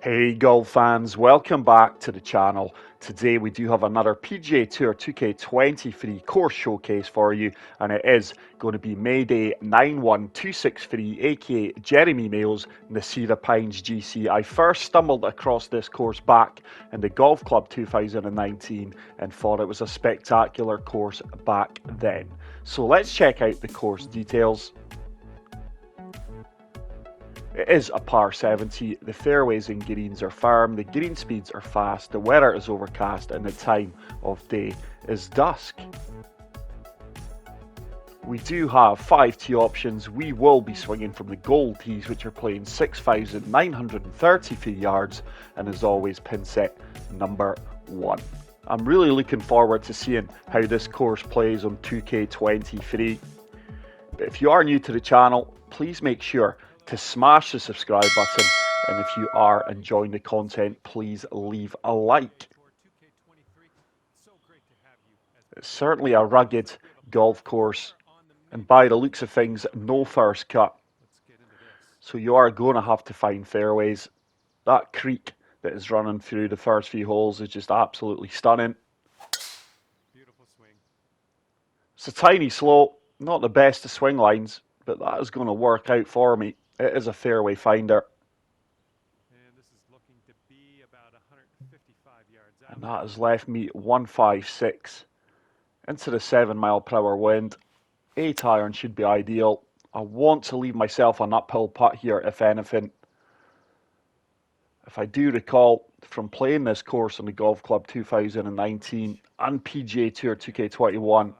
Hey golf fans, welcome back to the channel. Today we do have another PGA Tour 2K23 course showcase for you, and it is going to be Mayday 91263 aka Jeremy Mails Necedah Pines GC. I first stumbled across this course back in the Golf Club 2019 and thought it was a spectacular course back then. So let's check out the course details. It is a par 70, the fairways and greens are firm, the green speeds are fast, the weather is overcast and the time of day is dusk. We do have 5 tee options. We will be swinging from the gold tees, which are playing 6,933 yards, and as always pin set number 1. I'm really looking forward to seeing how this course plays on 2K23. But if you are new to the channel, please make sure to smash the subscribe button, and if you are enjoying the content, please leave a like. It's certainly a rugged golf course, and by the looks of things, no first cut. So you are going to have to find fairways. That creek that is running through the first few holes is just absolutely stunning. It's a tiny slope, not the best of swing lines, but that is going to work out for me. It is a fairway finder. And this is looking to be about 155 yards out. And that has left me 156 into the 7-mile-per-hour wind. 8 iron should be ideal. I want to leave myself an uphill putt here, if anything. If I do recall from playing this course on the Golf Club 2019 and PGA Tour 2K21,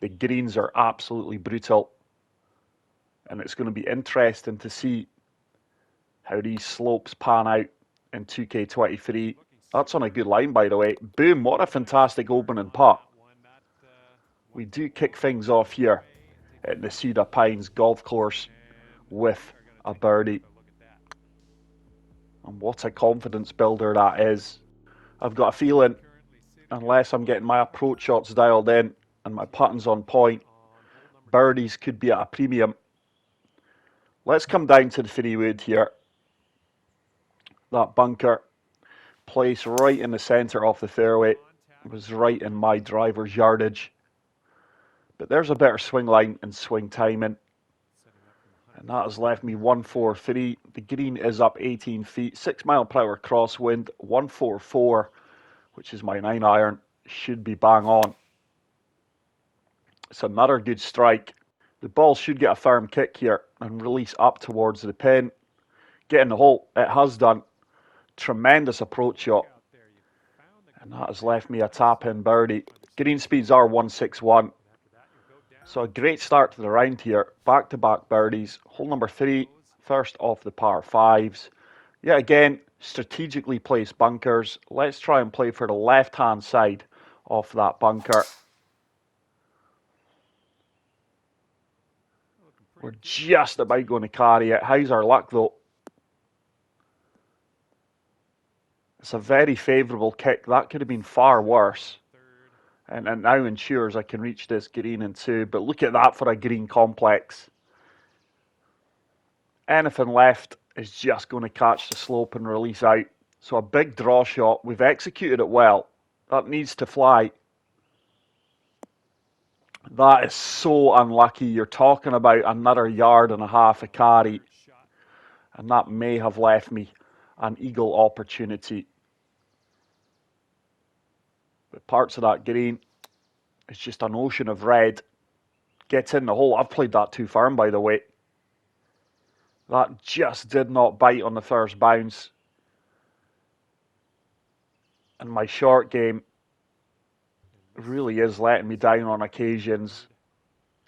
the greens are absolutely brutal. And it's going to be interesting to see how these slopes pan out in 2K23. That's on a good line, by the way. Boom, what a fantastic opening putt. We do kick things off here at Necedah Pines golf course with a birdie. And what a confidence builder that is. I've got a feeling, unless I'm getting my approach shots dialed in and my putting's on point, birdies could be at a premium. Let's come down to the three wood here. That bunker, placed right in the centre of the fairway, was right in my driver's yardage. But there's a better swing line and swing timing. And that has left me 143. The green is up 18 feet, 6-mile-per-hour crosswind, 144, which is my 9 iron, should be bang on. It's another good strike. The ball should get a firm kick here and release up towards the pin. Get in the hole, it has done. Tremendous approach shot. And that has left me a tap-in birdie. Green speeds are 161. So a great start to the round here. Back-to-back birdies. Hole number 3, first off the par 5s. Yet again, strategically placed bunkers. Let's try and play for the left-hand side of that bunker. We're just about going to carry it. How's our luck though? It's a very favourable kick. That could have been far worse. And it now ensures I can reach this green in 2. But look at that for a green complex. Anything left is just going to catch the slope and release out. So a big draw shot. We've executed it well. That needs to fly. That is so unlucky. You're talking about another yard and a half a carry. And that may have left me an eagle opportunity. But parts of that green, it's just an ocean of red. Gets in the hole. I've played that too firm, by the way. That just did not bite on the first bounce. And my short game really is letting me down on occasions.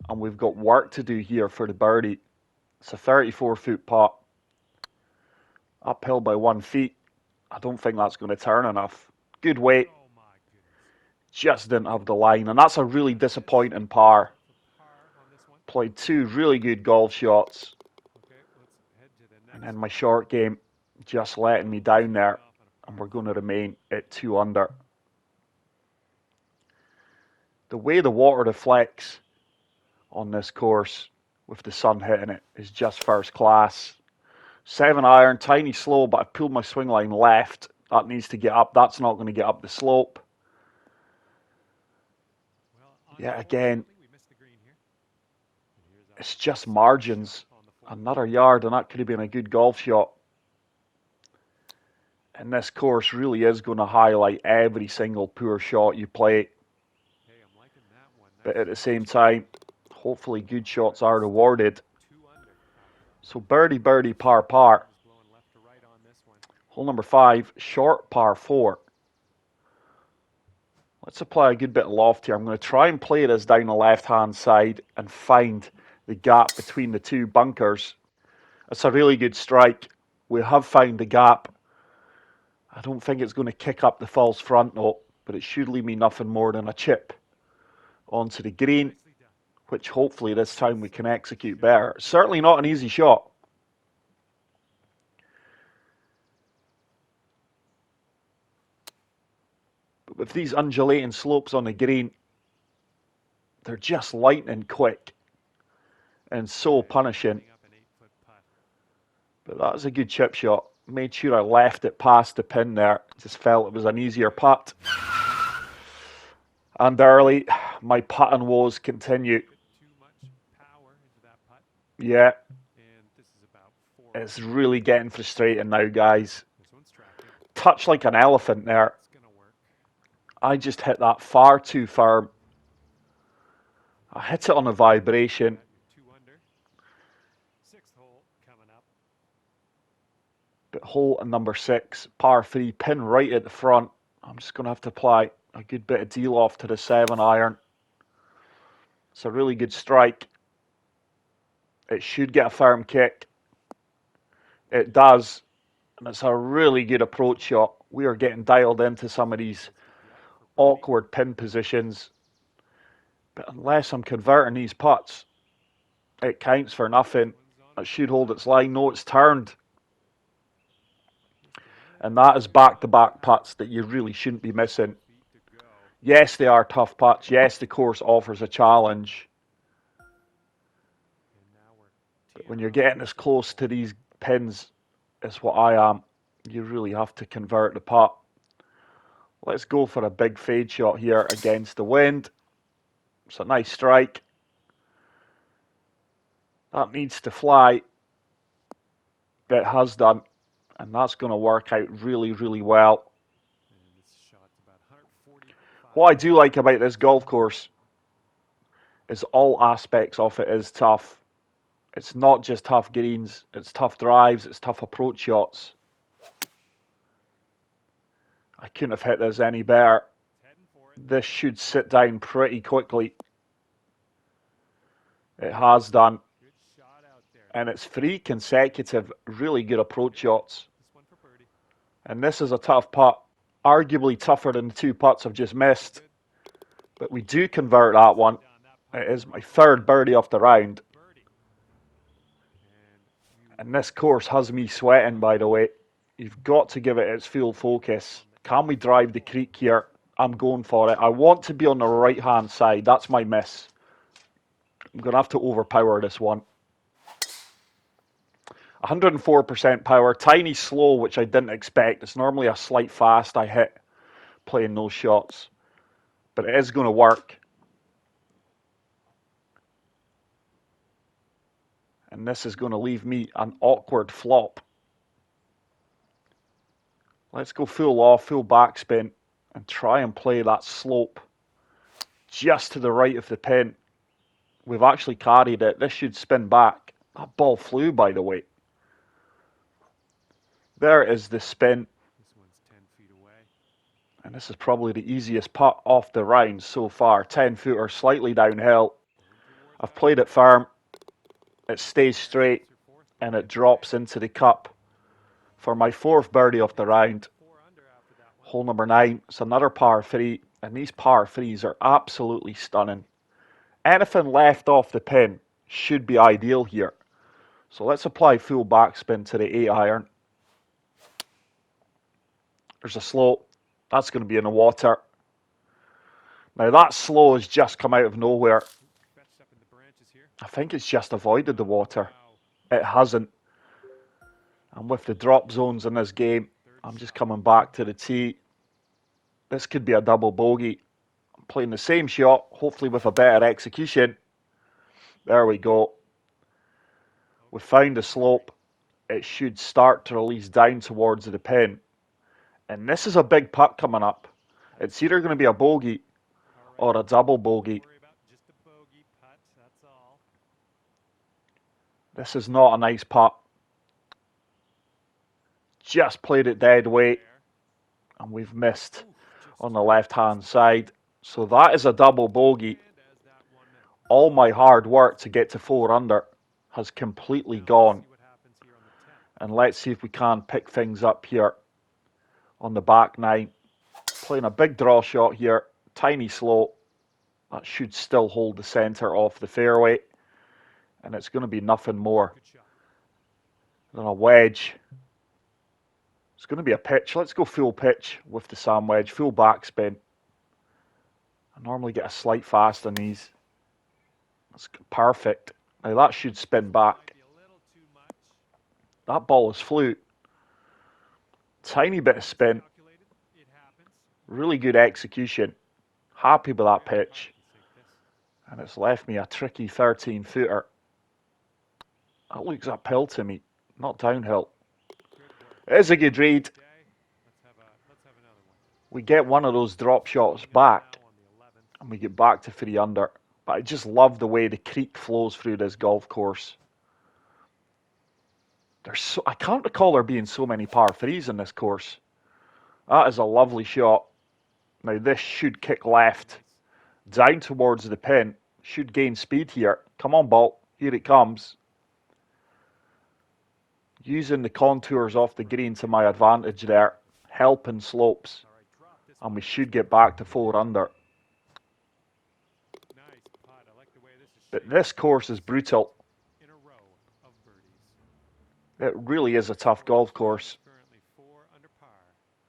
And we've got work to do here for the birdie. It's a 34-foot putt. Uphill by 1 foot. I don't think that's going to turn enough. Good weight. Just didn't have the line. And that's a really disappointing par. Played 2 really good golf shots. And then my short game just letting me down there. And we're going to remain at 2 under. The way the water reflects on this course with the sun hitting it is just first class. 7 iron, tiny slow, but I pulled my swing line left. That needs to get up. That's not going to get up the slope. Yeah, again, it's just margins. Another yard, and that could have been a good golf shot. And this course really is going to highlight every single poor shot you play. But at the same time, hopefully good shots are rewarded. So birdie, birdie, par, par. Hole number 5, short par 4. Let's apply a good bit of loft here. I'm going to try and play this down the left-hand side and find the gap between the two bunkers. That's a really good strike. We have found the gap. I don't think it's going to kick up the false front note, but it should leave me nothing more than a chip onto the green, which hopefully this time we can execute better. Certainly not an easy shot. But with these undulating slopes on the green, they're just lightning quick and so punishing. But that was a good chip shot. Made sure I left it past the pin there. Just felt it was an easier putt. And early, my putting woes continue. Yeah. It's really getting frustrating now, guys. Touch like an elephant there. I just hit that far too firm. I hit it on a vibration. But hole number 6, par 3, pin right at the front. I'm just going to have to apply a good bit of de-loft to the 7 iron. It's a really good strike. It should get a firm kick. It does. And it's a really good approach shot. We are getting dialed into some of these awkward pin positions. But unless I'm converting these putts, it counts for nothing. It should hold its line. No, it's turned. And that is back-to-back putts that you really shouldn't be missing. Yes, they are tough putts. Yes, the course offers a challenge. But when you're getting as close to these pins as what I am, you really have to convert the putt. Let's go for a big fade shot here against the wind. It's a nice strike. That needs to fly. It has done. And that's going to work out really, really well. What I do like about this golf course is all aspects of it is tough. It's not just tough greens, it's tough drives, it's tough approach shots. I couldn't have hit this any better. This should sit down pretty quickly. It has done. And it's 3 consecutive really good approach shots. And this is a tough putt. Arguably tougher than the 2 putts I've just missed. But we do convert that one. It is my 3rd birdie of the round. And this course has me sweating, by the way. You've got to give it its full focus. Can we drive the creek here? I'm going for it. I want to be on the right-hand side. That's my miss. I'm going to have to overpower this one. 104% power. Tiny slow, which I didn't expect. It's normally a slight fast I hit playing those shots. But it is going to work. And this is going to leave me an awkward flop. Let's go full off, full backspin, and try and play that slope just to the right of the pin. We've actually carried it. This should spin back. That ball flew, by the way. There is the spin. And this is probably the easiest putt off the round so far. 10-footer, slightly downhill. I've played it firm. It stays straight and it drops into the cup for my 4th birdie of the round. Hole number 9. It's another par 3, and these par 3s are absolutely stunning. Anything left off the pin should be ideal here. So let's apply full backspin to the 8 iron. There's a slope. That's going to be in the water. Now that slow has just come out of nowhere. I think it's just avoided the water. It hasn't. And with the drop zones in this game, I'm just coming back to the tee. This could be a double bogey. I'm playing the same shot, hopefully with a better execution. There we go. We found the slope. It should start to release down towards the pin. And this is a big putt coming up. It's either going to be a bogey or a double bogey. This is not a nice putt. Just played it dead weight. And we've missed on the left-hand side. So that is a double bogey. All my hard work to get to 4 under has completely gone. And let's see if we can pick things up here on the back 9. Playing a big draw shot here. Tiny slope. That should still hold the centre off the fairway. And it's going to be nothing more than a wedge. It's going to be a pitch. Let's go full pitch with the sand wedge. Full backspin. I normally get a slight fast on these. That's perfect. Now that should spin back. That ball is flute. Tiny bit of spin. Really good execution. Happy with that pitch. And it's left me a tricky 13-footer. That looks uphill to me, not downhill. It is a good read. We get one of those drop shots back, and we get back to 3 under. But I just love the way the creek flows through this golf course. I can't recall there being so many par 3s in this course. That is a lovely shot. Now this should kick left, down towards the pin. Should gain speed here. Come on, ball. Here it comes. Using the contours off the green to my advantage there. Helping slopes. And we should get back to 4 under. But this course is brutal. It really is a tough golf course.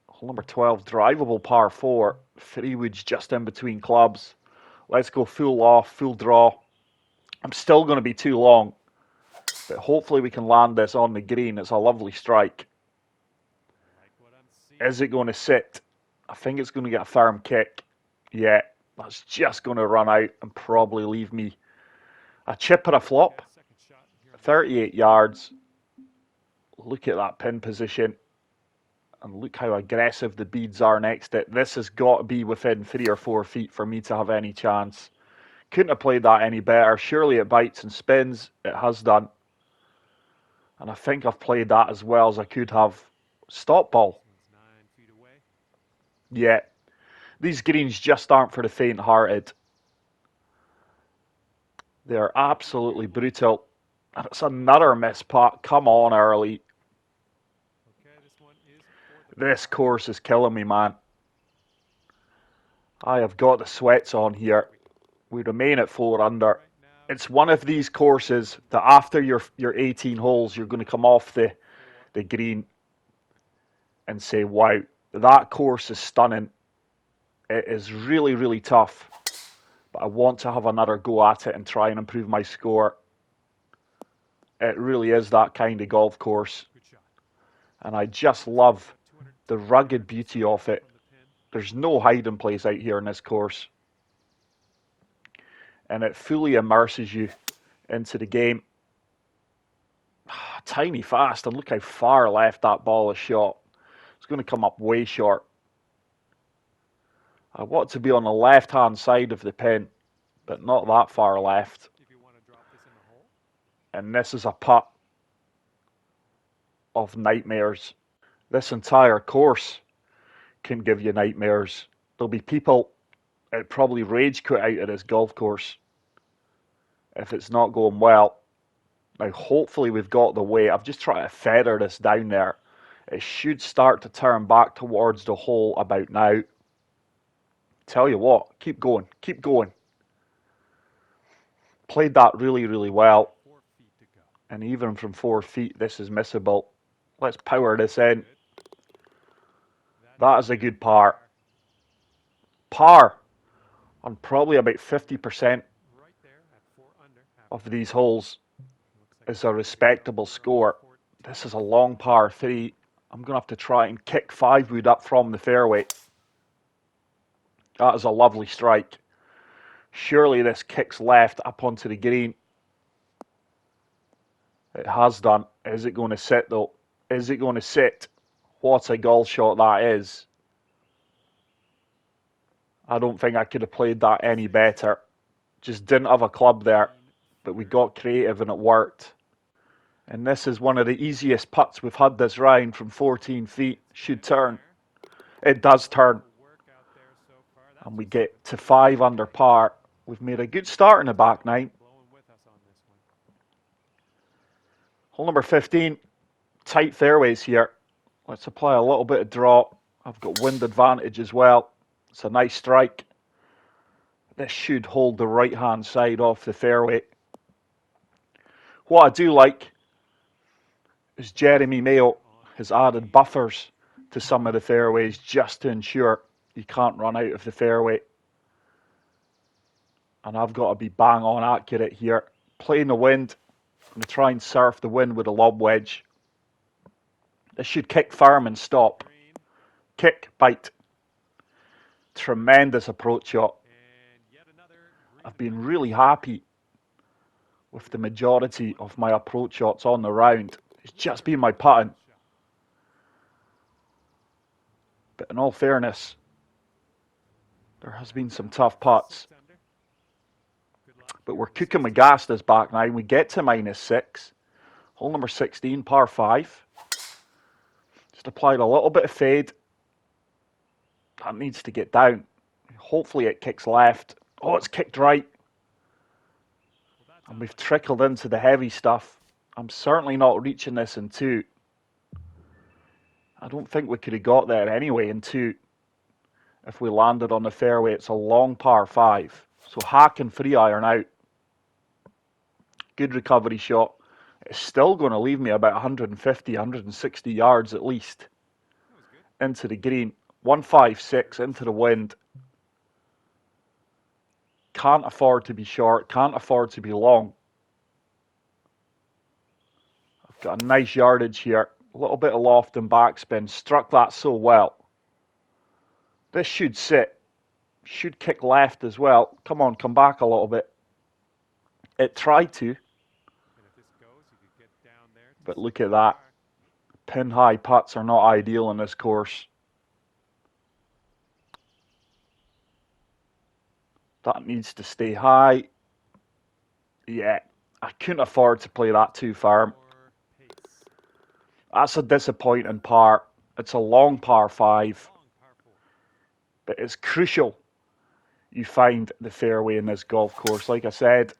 Hole number 12, drivable par 4. 3 woods just in between clubs. Let's go full off, full draw. I'm still going to be too long. But hopefully we can land this on the green. It's a lovely strike. Is it going to sit? I think it's going to get a firm kick. Yeah, that's just going to run out and probably leave me a chip or a flop. 38 yards. Look at that pin position. And look how aggressive the beads are next to it. This has got to be within 3 or 4 feet for me to have any chance. Couldn't have played that any better. Surely it bites and spins. It has done. And I think I've played that as well as I could have. Stop ball. Yeah. These greens just aren't for the faint-hearted. They're absolutely brutal. And it's another miss putt. Come on, early. This course is killing me, man. I have got the sweats on here. We remain at 4 under. It's one of these courses that after your 18 holes, you're going to come off the green and say, wow, that course is stunning. It is really, really tough. But I want to have another go at it and try and improve my score. It really is that kind of golf course. And I just love the rugged beauty of it. There's no hiding place out here in this course. And it fully immerses you into the game. Tiny fast, and look how far left that ball is shot. It's going to come up way short. I want to be on the left-hand side of the pin, but not that far left. And this is a putt of nightmares. This entire course can give you nightmares. There'll be people that probably rage quit out of this golf course if it's not going well. Now, hopefully we've got the weight. I've just tried to feather this down there. It should start to turn back towards the hole about now. Tell you what, keep going, keep going. Played that really, really well. And even from 4 feet, this is missable. Let's power this in. That is a good par. Par on probably about 50% of these holes is a respectable score. This is a long par 3. I'm going to have to try and kick 5-wood up from the fairway. That is a lovely strike. Surely this kicks left up onto the green. It has done. Is it going to sit though? Is it going to sit? What a golf shot that is. I don't think I could have played that any better. Just didn't have a club there, but we got creative and it worked. And this is one of the easiest putts we've had this round from 14 feet. Should turn. It does turn. And we get to 5 under par. We've made a good start in the back nine. Hole number 15. Tight fairways here. Let's apply a little bit of draw. I've got wind advantage as well. It's a nice strike. This should hold the right-hand side off the fairway. What I do like is Jeremy Mayo has added buffers to some of the fairways just to ensure you can't run out of the fairway. And I've got to be bang on accurate here. Playing the wind. I'm going to try and surf the wind with a lob wedge. This should kick firm and stop. Kick, bite. Tremendous approach shot. I've been really happy with the majority of my approach shots on the round. It's just been my putting. But in all fairness, there has been some tough putts. But we're cooking with gas this back nine. We get to -6. Hole number 16, par 5. Just applied a little bit of fade. That needs to get down. Hopefully it kicks left. Oh, it's kicked right. And we've trickled into the heavy stuff. I'm certainly not reaching this in 2. I don't think we could have got there anyway in 2. If we landed on the fairway, it's a long par 5. So hack and 3-iron out. Good recovery shot. It's still going to leave me about 150, 160 yards at least into the green. 156 into the wind. Can't afford to be short. Can't afford to be long. I've got a nice yardage here. A little bit of loft and backspin. Struck that so well. This should sit. Should kick left as well. Come on, come back a little bit. It tried to. But look at that. Pin high putts are not ideal in this course. That needs to stay high. Yeah, I couldn't afford to play that too firm. That's a disappointing par. It's a long par 5. But it's crucial you find the fairway in this golf course. Like I said,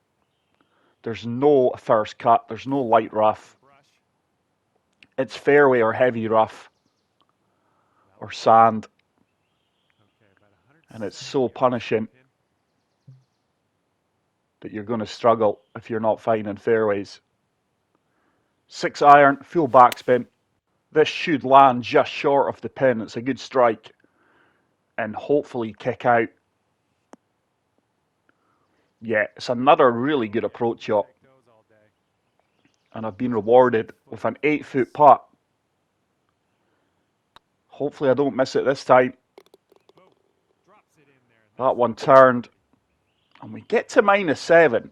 there's no first cut. There's no light rough. It's fairway or heavy rough or sand. And it's so punishing that you're going to struggle if you're not finding fairways. 6-iron, full backspin. This should land just short of the pin. It's a good strike. And hopefully kick out. Yeah, it's another really good approach shot. And I've been rewarded with an 8-foot putt. Hopefully I don't miss it this time. That one turned. And we get to -7.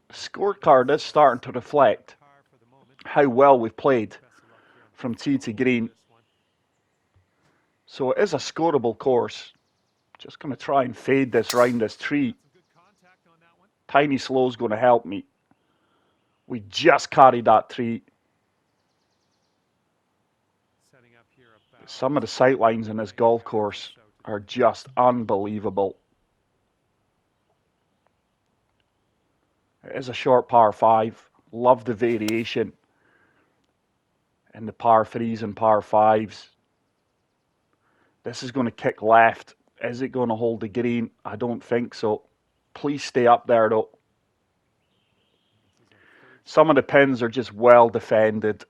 The scorecard is starting to reflect how well we've played from tee to green. So it is a scoreable course. Just going to try and fade this round this tree. Tiny slow's going to help me. We just carried that tree. Some of the sightlines in this golf course are just unbelievable. It is a short par 5. Love the variation in the par 3s and par 5s. This is going to kick left. Is it going to hold the green? I don't think so. Please stay up there though. Some of the pins are just well defended.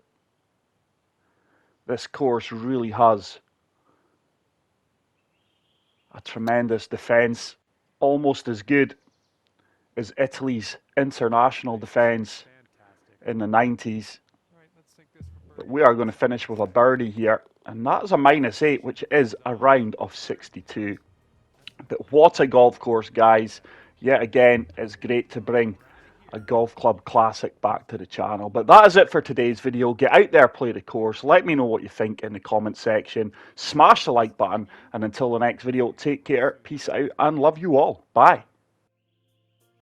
This course really has a tremendous defence. Almost as good as Italy's international defence in the 90s. But we are going to finish with a birdie here, and that is a -8, which is a round of 62. But what a golf course, guys. Yet again, it's great to bring a golf club classic back to the channel. But that is it for today's video. Get out there, play the course. Let me know what you think in the comment section. Smash the like button. And until the next video, take care, peace out, and love you all. Bye.